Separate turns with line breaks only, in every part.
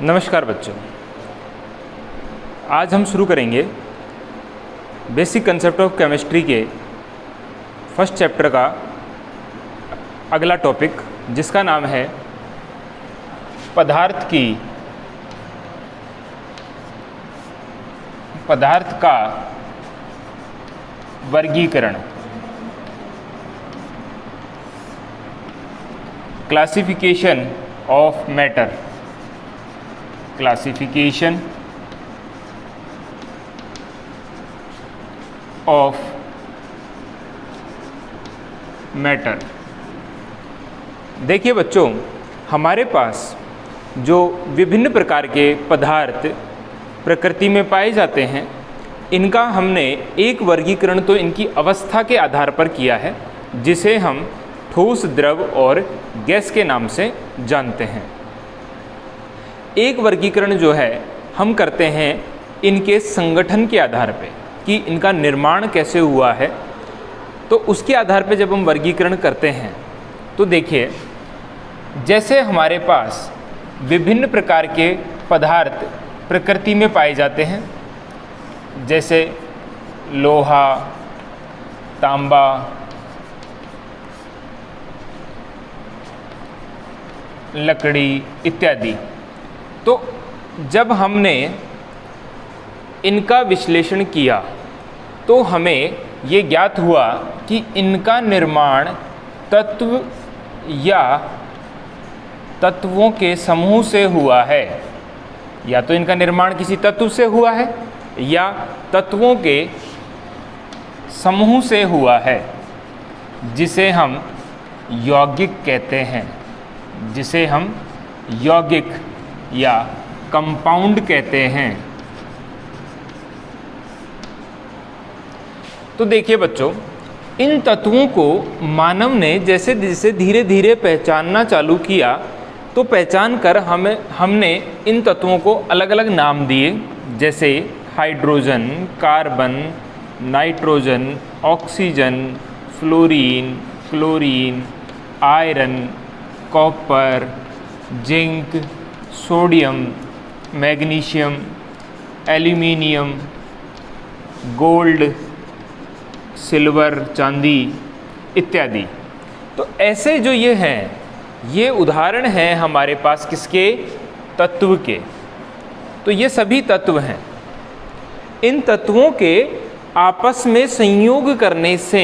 नमस्कार बच्चों, आज हम शुरू करेंगे बेसिक कंसेप्ट ऑफ केमिस्ट्री के फर्स्ट चैप्टर का अगला टॉपिक, जिसका नाम है पदार्थ का वर्गीकरण, classification of matter. Classification of matter. देखिए बच्चों, हमारे पास जो विभिन्न प्रकार के पदार्थ प्रकृति में पाए जाते हैं, इनका हमने एक वर्गीकरण तो इनकी अवस्था के आधार पर किया है, जिसे हम ठोस, द्रव और गैस के नाम से जानते हैं। एक वर्गीकरण जो है हम करते हैं इनके संगठन के आधार पे कि इनका निर्माण कैसे हुआ है। तो उसके आधार पे जब हम वर्गीकरण करते हैं तो देखिए, जैसे हमारे पास विभिन्न प्रकार के पदार्थ प्रकृति में पाए जाते हैं, जैसे लोहा, तांबा, लकड़ी इत्यादि। तो जब हमने इनका विश्लेषण किया तो हमें ये ज्ञात हुआ कि इनका निर्माण तत्व या तत्वों के समूह से हुआ है। या तो इनका निर्माण किसी तत्व से हुआ है या तत्वों के समूह से हुआ है, जिसे हम यौगिक कहते हैं, जिसे हम यौगिक या कंपाउंड कहते हैं। तो देखिए बच्चों, इन तत्वों को मानव ने जैसे जैसे धीरे धीरे पहचानना चालू किया, तो पहचान कर हमने इन तत्वों को अलग अलग नाम दिए, जैसे hydrogen, carbon, nitrogen, oxygen, fluorine, chlorine, iron, copper, zinc, sodium, magnesium, aluminium, gold, silver, चांदी इत्यादि। तो ऐसे जो ये हैं, ये उदाहरण हैं हमारे पास किसके? तत्व के। तो ये सभी तत्व हैं। इन तत्वों के आपस में संयोग करने से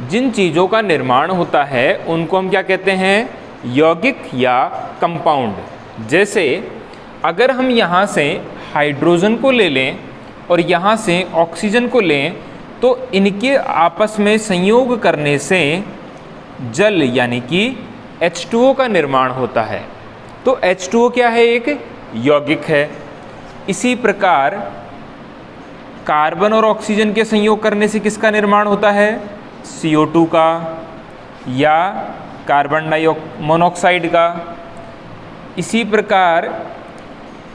जिन चीज़ों का निर्माण होता है, उनको हम क्या कहते हैं? यौगिक या कंपाउंड। जैसे अगर हम यहाँ से हाइड्रोजन को ले लें और यहाँ से ऑक्सीजन को लें, तो इनके आपस में संयोग करने से जल यानी कि H2O का निर्माण होता है। तो H2O क्या है? एक यौगिक है। इसी प्रकार कार्बन और ऑक्सीजन के संयोग करने से किसका निर्माण होता है? CO2 का या कार्बन मोनोऑक्साइड का। इसी प्रकार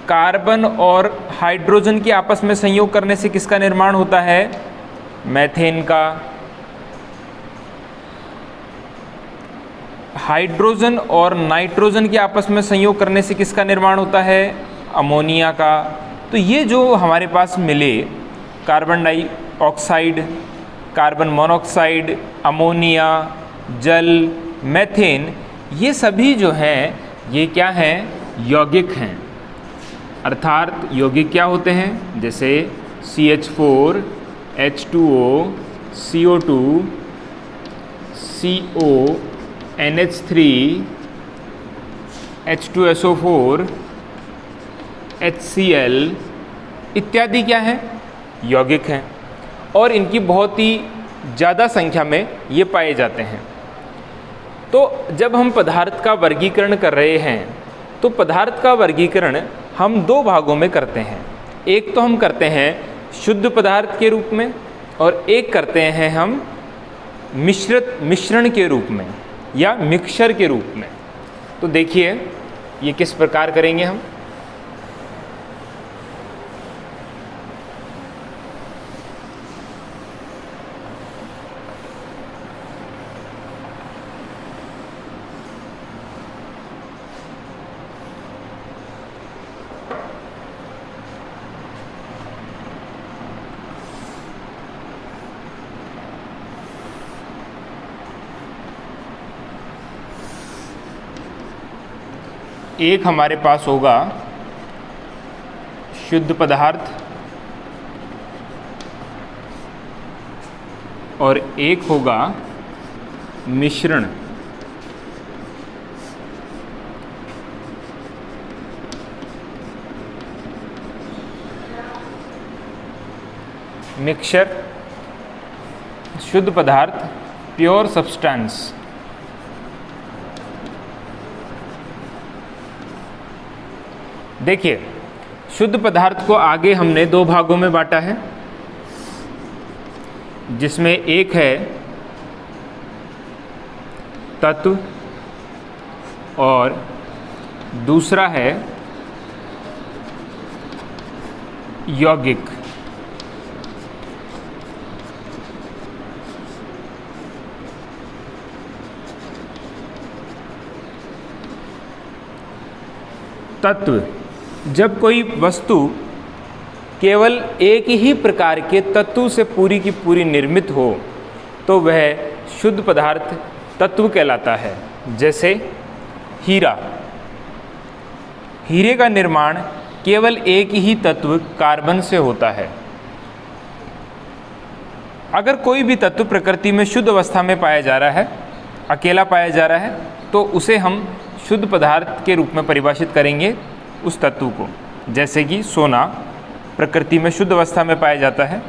कार्बन और हाइड्रोजन के आपस में संयोग करने से किसका निर्माण होता है? मीथेन का। हाइड्रोजन और नाइट्रोजन के आपस में संयोग करने से किसका निर्माण होता है? अमोनिया का। तो ये जो हमारे पास मिले, carbon dioxide, carbon monoxide, ammonia, जल, मीथेन, ये सभी जो हैं, ये क्या हैं? यौगिक हैं। अर्थात यौगिक क्या होते हैं? जैसे CH4, H2O, CO2, CO, NH3, H2SO4, HCl इत्यादि क्या हैं? यौगिक हैं। और इनकी बहुत ही ज़्यादा संख्या में ये पाए जाते हैं। तो जब हम पदार्थ का वर्गीकरण कर रहे हैं, तो पदार्थ का वर्गीकरण हम दो भागों में करते हैं। एक तो हम करते हैं शुद्ध पदार्थ के रूप में, और एक करते हैं हम मिश्रण के रूप में या मिक्सचर के रूप में। तो देखिए ये किस प्रकार करेंगे हम। एक हमारे पास होगा शुद्ध पदार्थ और एक होगा मिश्रण। मिक्सचर, शुद्ध पदार्थ, प्योर सब्सटेंस। देखिए, शुद्ध पदार्थ को आगे हमने दो भागों में बांटा है, जिसमें एक है तत्व और दूसरा है यौगिक। तत्व, जब कोई वस्तु केवल एक ही प्रकार के तत्व से पूरी की पूरी निर्मित हो तो वह शुद्ध पदार्थ तत्व कहलाता है। जैसे हीरा, हीरे का निर्माण केवल एक ही तत्व कार्बन से होता है। अगर कोई भी तत्व प्रकृति में शुद्ध अवस्था में पाया जा रहा है, अकेला पाया जा रहा है, तो उसे हम शुद्ध पदार्थ के रूप में परिभाषित करेंगे उस तत्व को। जैसे कि सोना प्रकृति में शुद्ध अवस्था में पाया जाता है,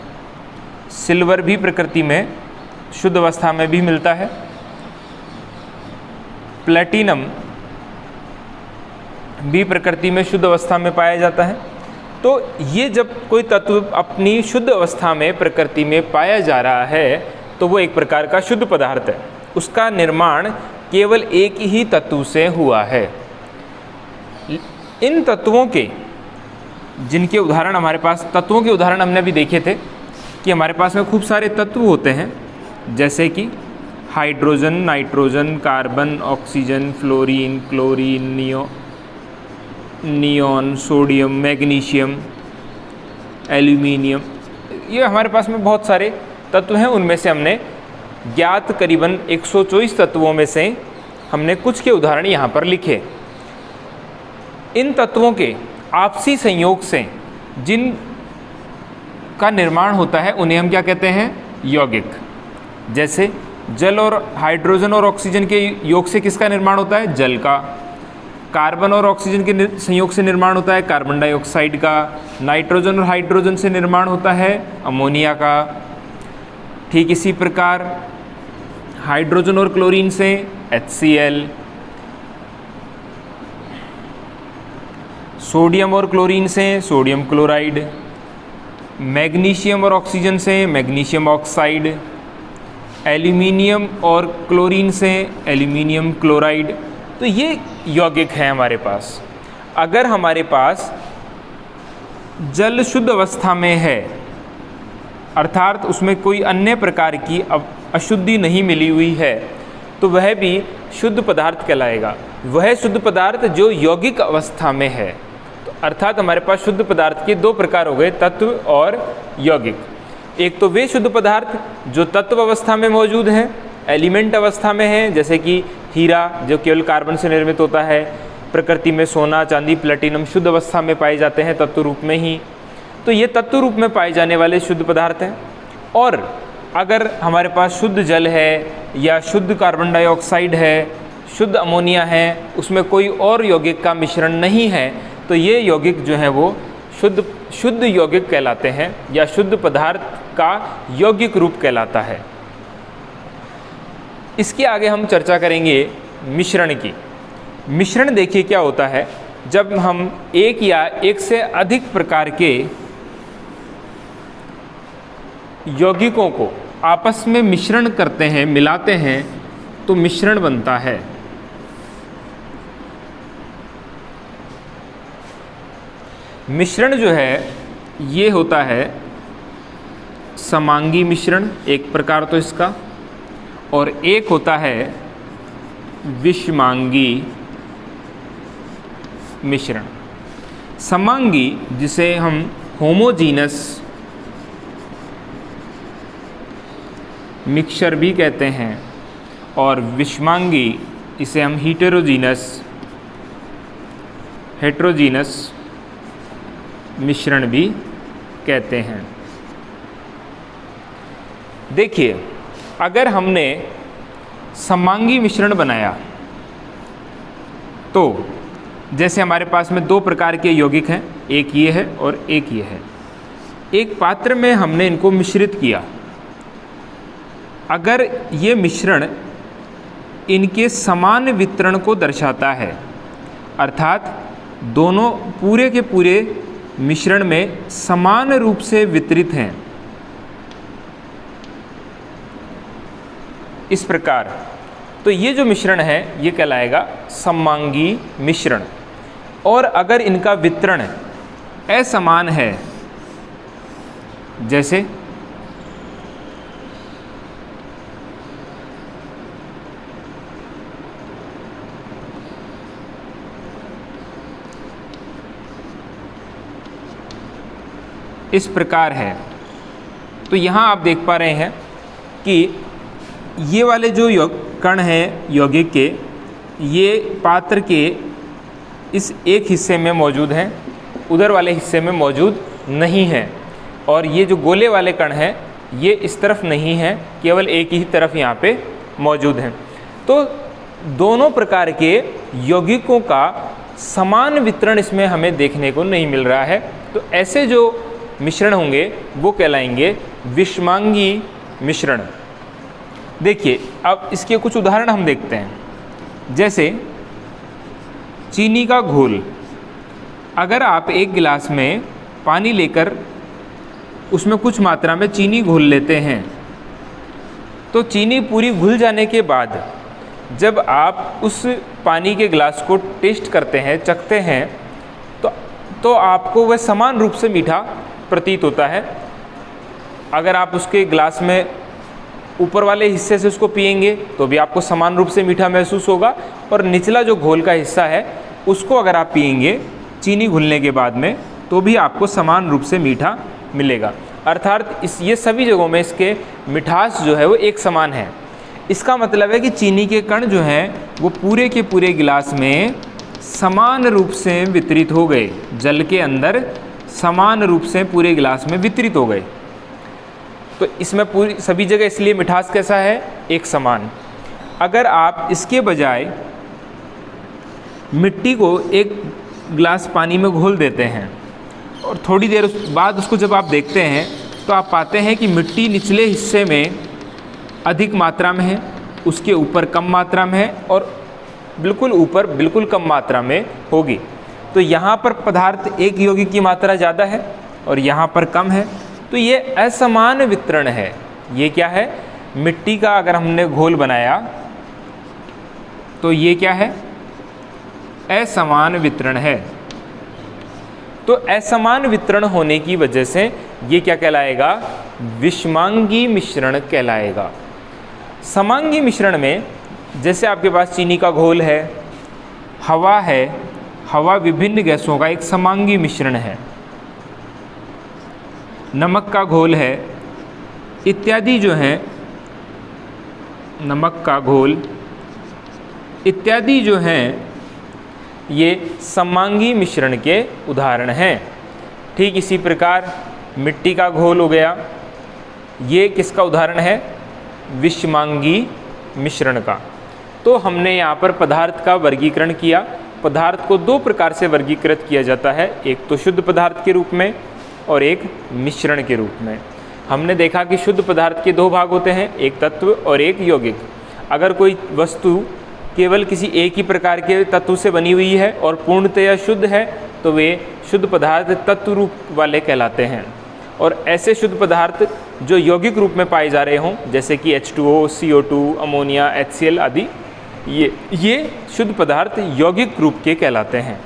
सिल्वर भी प्रकृति में शुद्ध अवस्था में भी मिलता है, प्लेटिनम भी प्रकृति में शुद्ध अवस्था में पाया जाता है। तो ये जब कोई तत्व अपनी शुद्ध अवस्था में प्रकृति में पाया जा रहा है तो वो एक प्रकार का शुद्ध पदार्थ है। उसका निर्माण केवल एक ही तत्व से हुआ है। इन तत्वों के, जिनके उदाहरण हमारे पास, तत्वों के उदाहरण हमने अभी देखे थे कि हमारे पास में खूब सारे तत्व होते हैं, जैसे कि hydrogen, nitrogen, carbon, oxygen, fluorine, chlorine, neon, sodium, magnesium, aluminium. ये हमारे पास में बहुत सारे तत्व हैं। उनमें से हमने ज्ञात करीबन 124 तत्वों में से हमने कुछ के उदाहरण यहाँ पर लिखे। इन तत्वों के आपसी संयोग से जिन का निर्माण होता है उन्हें हम क्या कहते हैं? यौगिक। जैसे जल और हाइड्रोजन और ऑक्सीजन के योग से किसका निर्माण होता है? जल का। कार्बन और ऑक्सीजन के संयोग से निर्माण होता है कार्बन डाइऑक्साइड का। नाइट्रोजन और हाइड्रोजन से निर्माण होता है अमोनिया का। ठीक इसी प्रकार हाइड्रोजन और क्लोरीन से HCl, सोडियम और क्लोरीन से सोडियम क्लोराइड, मैग्नीशियम और ऑक्सीजन से मैग्नीशियम ऑक्साइड, एल्यूमिनियम और क्लोरीन से एल्यूमिनियम क्लोराइड। तो ये यौगिक है हमारे पास। अगर हमारे पास जल शुद्ध अवस्था में है, अर्थात उसमें कोई अन्य प्रकार की अशुद्धि नहीं मिली हुई है, तो वह भी शुद्ध पदार्थ कहलाएगा। वह शुद्ध पदार्थ जो यौगिक अवस्था में है। तो अर्थात हमारे पास शुद्ध पदार्थ के दो प्रकार हो गए, तत्व और यौगिक। एक तो वे शुद्ध पदार्थ जो तत्व अवस्था में मौजूद हैं, एलिमेंट अवस्था में हैं, जैसे कि हीरा जो केवल कार्बन से निर्मित होता है। प्रकृति में सोना, चांदी, प्लेटिनम शुद्ध अवस्था में पाए जाते हैं तत्व रूप में ही। तो ये तत्व रूप में पाए जाने वाले शुद्ध पदार्थ हैं। और अगर हमारे पास शुद्ध जल है या शुद्ध कार्बन डाइऑक्साइड है, शुद्ध अमोनिया है, उसमें कोई और यौगिक का मिश्रण नहीं है, तो ये यौगिक जो है वो शुद्ध यौगिक कहलाते हैं या शुद्ध पदार्थ का यौगिक रूप कहलाता है। इसके आगे हम चर्चा करेंगे मिश्रण की। मिश्रण देखिए क्या होता है, जब हम एक या एक से अधिक प्रकार के यौगिकों को आपस में मिश्रण करते हैं, मिलाते हैं, तो मिश्रण बनता है। मिश्रण जो है ये होता है समांगी मिश्रण एक प्रकार तो इसका, और एक होता है विषमांगी मिश्रण। समांगी जिसे हम होमोजीनस मिक्सचर भी कहते हैं, और विषमांगी इसे हम हीटेरोजीनस हेट्रोजीनस मिश्रण भी कहते हैं। देखिए, अगर हमने समांगी मिश्रण बनाया तो जैसे हमारे पास में दो प्रकार के यौगिक हैं, एक ये है और एक ये है। एक पात्र में हमने इनको मिश्रित किया। अगर ये मिश्रण इनके समान वितरण को दर्शाता है, अर्थात दोनों पूरे के पूरे मिश्रण में समान रूप से वितरित हैं, इस प्रकार, तो ये जो मिश्रण है ये कहलाएगा समांगी मिश्रण। और अगर इनका वितरण असमान है, जैसे इस प्रकार है, तो यहाँ आप देख पा रहे हैं कि ये वाले जो कण हैं यौगिक के, ये पात्र के इस एक हिस्से में मौजूद हैं, उधर वाले हिस्से में मौजूद नहीं है। और ये जो गोले वाले कण हैं ये इस तरफ नहीं है, केवल एक ही तरफ यहाँ पे मौजूद हैं। तो दोनों प्रकार के यौगिकों का समान वितरण इसमें हमें देखने को नहीं मिल रहा है। तो ऐसे जो मिश्रण होंगे वो कहलाएंगे विषमांगी मिश्रण। देखिए, अब इसके कुछ उदाहरण हम देखते हैं। जैसे चीनी का घोल, अगर आप एक गिलास में पानी लेकर उसमें कुछ मात्रा में चीनी घोल लेते हैं, तो चीनी पूरी घुल जाने के बाद जब आप उस पानी के गिलास को टेस्ट करते हैं, चखते हैं, तो आपको वह समान रूप से मीठा प्रतीत होता है। अगर आप उसके गिलास में ऊपर वाले हिस्से से उसको पिएंगे तो भी आपको समान रूप से मीठा महसूस होगा, और निचला जो घोल का हिस्सा है उसको अगर आप पिएंगे चीनी घुलने के बाद में, तो भी आपको समान रूप से मीठा मिलेगा। अर्थात ये सभी जगहों में इसके मिठास जो है वो एक समान है। इसका मतलब है कि चीनी के कण जो हैं वो पूरे के पूरे गिलास में समान रूप से वितरित हो गए, जल के अंदर समान रूप से पूरे गिलास में वितरित हो गए। तो इसमें पूरी सभी जगह इसलिए मिठास कैसा है, एक समान। अगर आप इसके बजाय मिट्टी को एक गिलास पानी में घोल देते हैं और थोड़ी देर बाद उसको जब आप देखते हैं तो आप पाते हैं कि मिट्टी निचले हिस्से में अधिक मात्रा में है, उसके ऊपर कम मात्रा में है, और बिल्कुल ऊपर बिल्कुल कम मात्रा में होगी। तो यहाँ पर पदार्थ एक यौगिक की मात्रा ज़्यादा है और यहाँ पर कम है, तो ये असमान वितरण है। ये क्या है, मिट्टी का अगर हमने घोल बनाया तो ये क्या है, असमान वितरण है। तो असमान वितरण होने की वजह से ये क्या कहलाएगा, विषमांगी मिश्रण कहलाएगा। समांगी मिश्रण में जैसे आपके पास चीनी का घोल है, हवा है, हवा विभिन्न गैसों का एक समांगी मिश्रण है, नमक का घोल है इत्यादि जो हैं, नमक का घोल इत्यादि जो हैं ये समांगी मिश्रण के उदाहरण हैं। ठीक इसी प्रकार मिट्टी का घोल हो गया, ये किसका उदाहरण है, विषमांगी मिश्रण का। तो हमने यहाँ पर पदार्थ का वर्गीकरण किया। पदार्थ को दो प्रकार से वर्गीकृत किया जाता है, एक तो शुद्ध पदार्थ के रूप में और एक मिश्रण के रूप में। हमने देखा कि शुद्ध पदार्थ के दो भाग होते हैं, एक तत्व और एक यौगिक। अगर कोई वस्तु केवल किसी एक ही प्रकार के तत्व से बनी हुई है और पूर्णतया शुद्ध है तो वे शुद्ध पदार्थ तत्व रूप वाले कहलाते हैं। और ऐसे शुद्ध पदार्थ जो यौगिक रूप में पाए जा रहे हों, जैसे कि H2O, CO2, अमोनिया, HCl आदि, ये शुद्ध पदार्थ यौगिक रूप के कहलाते हैं।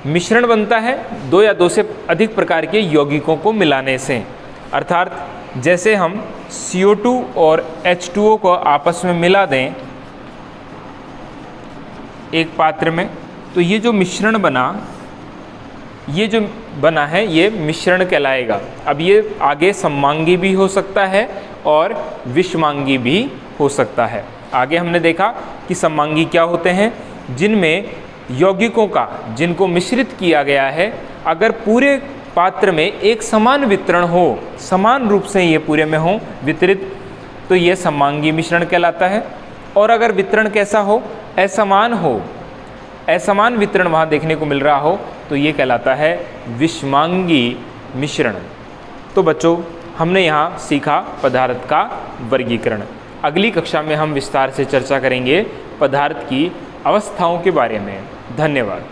मिश्रण बनता है दो या दो से अधिक प्रकार के यौगिकों को मिलाने से। अर्थात जैसे हम CO2 और H2O को आपस में मिला दें एक पात्र में, तो ये जो मिश्रण बना है ये मिश्रण कहलाएगा। अब ये आगे समांगी भी हो सकता है और विषमांगी भी हो सकता है। आगे हमने देखा कि समांगी क्या होते हैं, जिनमें यौगिकों का जिनको मिश्रित किया गया है, अगर पूरे पात्र में एक समान वितरण हो, समान रूप से ये पूरे में हो वितरित, तो ये समांगी मिश्रण कहलाता है। और अगर वितरण कैसा हो, असमान हो, असमान वितरण वहाँ देखने को मिल रहा हो, तो ये कहलाता है विषमांगी मिश्रण। तो बच्चों, हमने यहाँ सीखा पदार्थ का वर्गीकरण। अगली कक्षा में हम विस्तार से चर्चा करेंगे पदार्थ की अवस्थाओं के बारे में। धन्यवाद।